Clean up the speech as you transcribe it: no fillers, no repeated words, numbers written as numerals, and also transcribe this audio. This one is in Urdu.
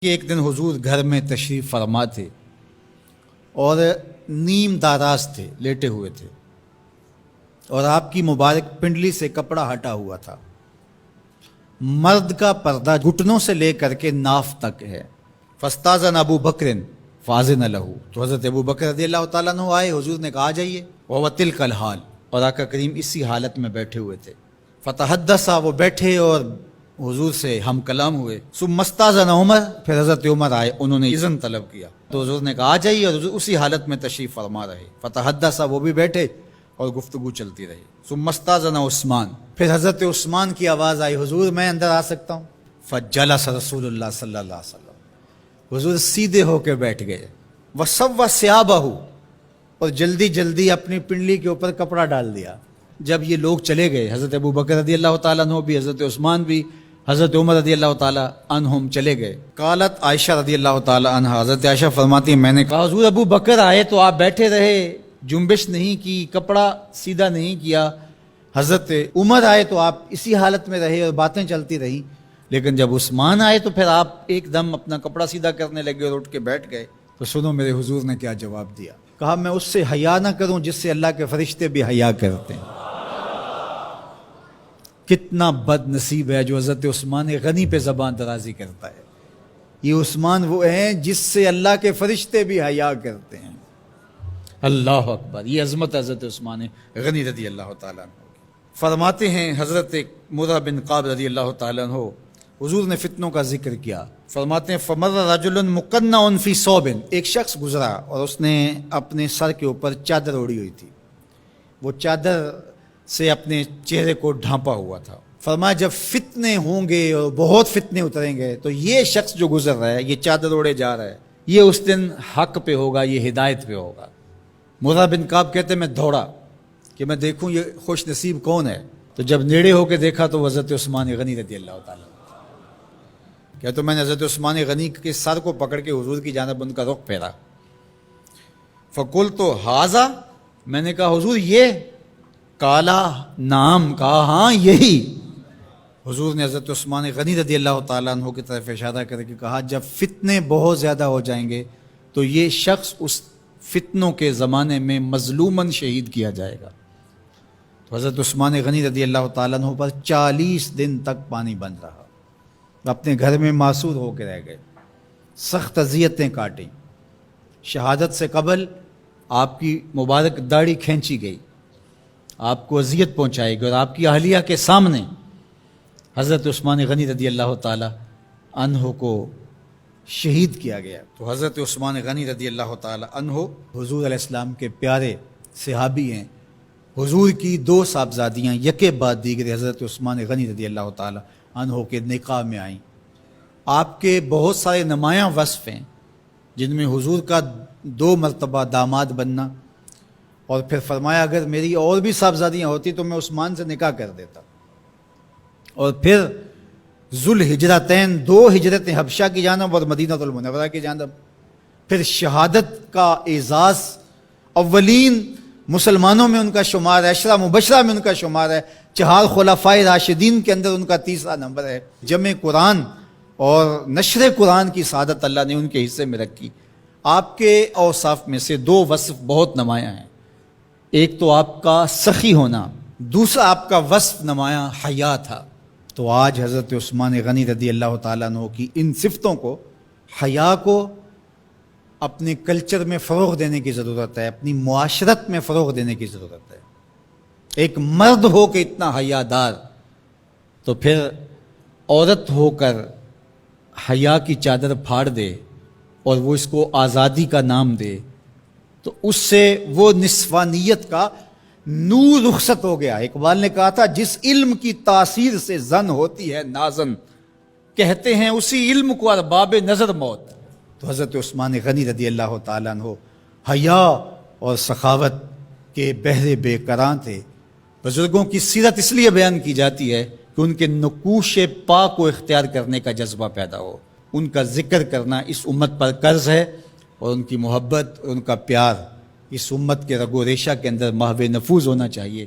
کہ ایک دن حضور گھر میں تشریف فرما تھے اور نیم داراز تھے، لیٹے ہوئے تھے، اور آپ کی مبارک پنڈلی سے کپڑا ہٹا ہوا تھا۔ مرد کا پردہ گھٹنوں سے لے کر کے ناف تک ہے۔ فاستاذن ابو بکر فاذن لہ، تو حضرت ابو بکر رضی اللہ تعالیٰ عنہ آئے، حضور نے کہا آ جائیے۔ وہو تلک الحال، اور آقا کریم اسی حالت میں بیٹھے ہوئے تھے۔ فتحدث، وہ بیٹھے اور حضور سے ہم کلام ہوئے۔ ثم استاذن عمر، پھر حضرت عمر آئے، انہوں نے اذن طلب کیا تو حضور نے کہا آ جائیے، اور حضور اسی حالت میں تشریف فرما رہے۔ فتحدث، وہ بھی بیٹھے اور گفتگو چلتی رہی۔ ثم استاذن عثمان، پھر حضرت عثمان کی آواز آئی، حضور میں اندر آ سکتا ہوں؟ فجلس رسول اللہ صلی اللہ علیہ وسلم، حضور سیدھے ہو کے بیٹھ گئے۔ وسوى ثيابه، اور جلدی جلدی اپنی پنڈلی کے اوپر کپڑا ڈال دیا۔ جب یہ لوگ چلے گئے، حضرت ابو بکر رضی اللہ تعالیٰ عنہ بھی، حضرت عثمان بھی، حضرت عمر رضی اللہ تعالیٰ عنہم چلے گئے۔ قالت عائشہ رضی اللہ تعالیٰ عنہ، حضرت عائشہ فرماتی ہیں میں نے کہا حضور ابو بکر آئے تو آپ بیٹھے رہے، جنبش نہیں کی، کپڑا سیدھا نہیں کیا۔ حضرت عمر آئے تو آپ اسی حالت میں رہے اور باتیں چلتی رہی، لیکن جب عثمان آئے تو پھر آپ ایک دم اپنا کپڑا سیدھا کرنے لگے اور اٹھ کے بیٹھ گئے۔ تو سنو میرے حضور نے کیا جواب دیا۔ کہا میں اس سے حیا نہ کروں جس سے اللہ کے فرشتے بھی حیا کرتے ہیں۔ کتنا بد نصیب ہے جو حضرت عثمان غنی پہ زبان درازی کرتا ہے۔ یہ عثمان وہ ہیں جس سے اللہ کے فرشتے بھی حیا کرتے ہیں۔ اللہ اکبر، یہ عظمت حضرت عثمان غنی رضی اللہ تعالیٰ عنہ۔ فرماتے ہیں حضرت مرہ بن قاب رضی اللہ تعالیٰ عنہ، حضور نے فتنوں کا ذکر کیا، فرماتے ہیں فمر رجل مقنع فی ثوب، ایک شخص گزرا اور اس نے اپنے سر کے اوپر چادر اوڑی ہوئی تھی، وہ چادر سے اپنے چہرے کو ڈھانپا ہوا تھا۔ فرمایا جب فتنے ہوں گے اور بہت فتنے اتریں گے تو یہ شخص جو گزر رہا ہے، یہ چادر اوڑے جا رہا ہے، یہ اس دن حق پہ ہوگا، یہ ہدایت پہ ہوگا۔ مرہ بن قاب کہتے میں دوڑا کہ میں دیکھوں یہ خوش نصیب کون ہے، تو جب نیڑے ہو کے دیکھا تو حضرت عثمان غنی رضی اللہ تعالیٰ، کیا تو میں نے حضرت عثمان غنی کے سر کو پکڑ کے حضور کی جانب ان کا رخ پھیرا۔ فقلت ھذا، میں نے کہا حضور یہ؟ کالا نام، کہا ہاں یہی۔ حضور نے حضرت عثمان غنی رضی اللہ تعالیٰ عنہ کی طرف اشارہ کر کے کہا جب فتنے بہت زیادہ ہو جائیں گے تو یہ شخص اس فتنوں کے زمانے میں مظلوماً شہید کیا جائے گا۔ تو حضرت عثمان غنی رضی اللہ تعالیٰ عنہ پر 40 دن تک پانی بن رہا، اپنے گھر میں معصور ہو کے رہ گئے، سخت اذیتیں کاٹیں۔ شہادت سے قبل آپ کی مبارک داڑھی کھینچی گئی، آپ کو اذیت پہنچائی گئی، اور آپ کی اہلیہ کے سامنے حضرت عثمان غنی رضی اللہ تعالی عنہ کو شہید کیا گیا۔ تو حضرت عثمان غنی رضی اللہ تعالی عنہ حضور علیہ السلام کے پیارے صحابی ہیں۔ حضور کی 2 صاحبزادیاں یکے بعد دیگرے حضرت عثمان غنی رضی اللہ تعالی عنہ کے نکاح میں آئیں۔ آپ کے بہت سارے نمایاں وصف ہیں جن میں حضور کا 2 مرتبہ داماد بننا، اور پھر فرمایا اگر میری اور بھی صاحبزادیاں ہوتی تو میں عثمان سے نکاح کر دیتا، اور پھر ذوالہجرتین 2 ہجرتیں، حبشہ کی جانب اور مدینہ المنورہ کی جانب، پھر شہادت کا اعزاز، اولین مسلمانوں میں ان کا شمار ہے، 10 مبشرہ میں ان کا شمار ہے، 4 خلفائے راشدین کے اندر ان کا 3را نمبر ہے۔ جمع قرآن اور نشر قرآن کی سعادت اللہ نے ان کے حصے میں رکھی۔ آپ کے اوصاف میں سے 2 وصف بہت نمایاں ہیں، ایک تو آپ کا سخی ہونا، دوسرا آپ کا وصف نمایاں حیا تھا۔ تو آج حضرت عثمان غنی رضی اللہ تعالیٰ عنہ کی ان صفتوں کو، حیا کو اپنے کلچر میں فروغ دینے کی ضرورت ہے، اپنی معاشرت میں فروغ دینے کی ضرورت ہے۔ ایک مرد ہو کے اتنا حیا دار، تو پھر عورت ہو کر حیا کی چادر پھاڑ دے اور وہ اس کو آزادی کا نام دے، تو اس سے وہ نسوانیت کا نور رخصت ہو گیا۔ اقبال نے کہا تھا جس علم کی تاثیر سے زن ہوتی ہے نازن، کہتے ہیں اسی علم کو ارباب نظر موت۔ تو حضرت عثمان غنی رضی اللہ تعالیٰ عنہ حیا اور سخاوت کے بہرے بے کراں تھے۔ بزرگوں کی سیرت اس لیے بیان کی جاتی ہے کہ ان کے نقوش پا کو اختیار کرنے کا جذبہ پیدا ہو۔ ان کا ذکر کرنا اس امت پر قرض ہے، اور ان کی محبت اور ان کا پیار اس امت کے رگ و ریشہ کے اندر محو نفوذ ہونا چاہیے۔